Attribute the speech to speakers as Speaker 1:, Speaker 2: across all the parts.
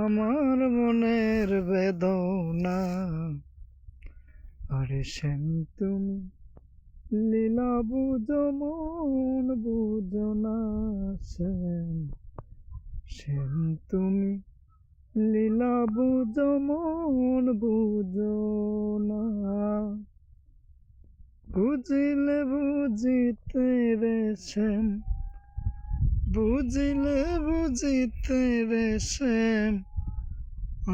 Speaker 1: আমার মনের বেদনা। আরে শ্যাম তুমি লীলা বুঝো মন বুঝো না। শ্যাম শ্যাম তুমি লীলা বুঝো মন বুঝো না। বুঝিলে বুঝিতে রে শ্যাম, বুঝিলে বুঝিতে রে শ্যাম,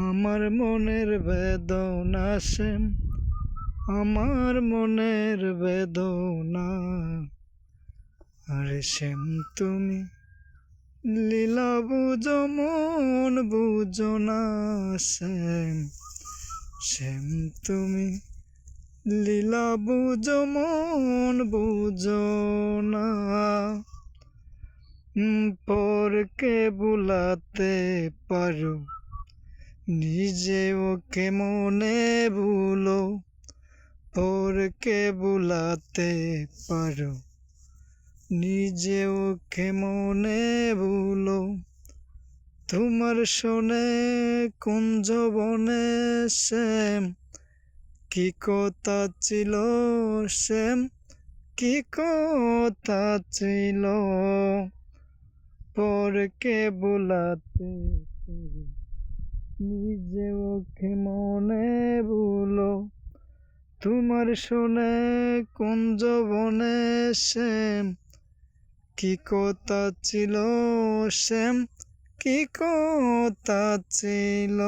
Speaker 1: আমার মনের বেদনা শ্যাম, আমার মনের বেদনা। আরে শ্যাম তুমি লীলা বুঝো মন বুঝো না। শ্যাম শ্যাম তুমি লীলা বুঝো মন বুঝো না। পরকে বুলাতে পারো, নিজেও কেমনে ভুলো। পরকে বুলাতে পারো, নিজেও কেমনে ভুলো। তোমার শোনে কুঞ্জবনে শ্যাম, কি কথা ছিল শ্যাম, কি কথা ছিল। পরকে বুলাতে পারো, নিজেও কেমনে ভুলো। তোমার শোনে কুঞ্জবনে শ্যাম, কি কথা ছিল শ্যাম, কি কথা ছিল।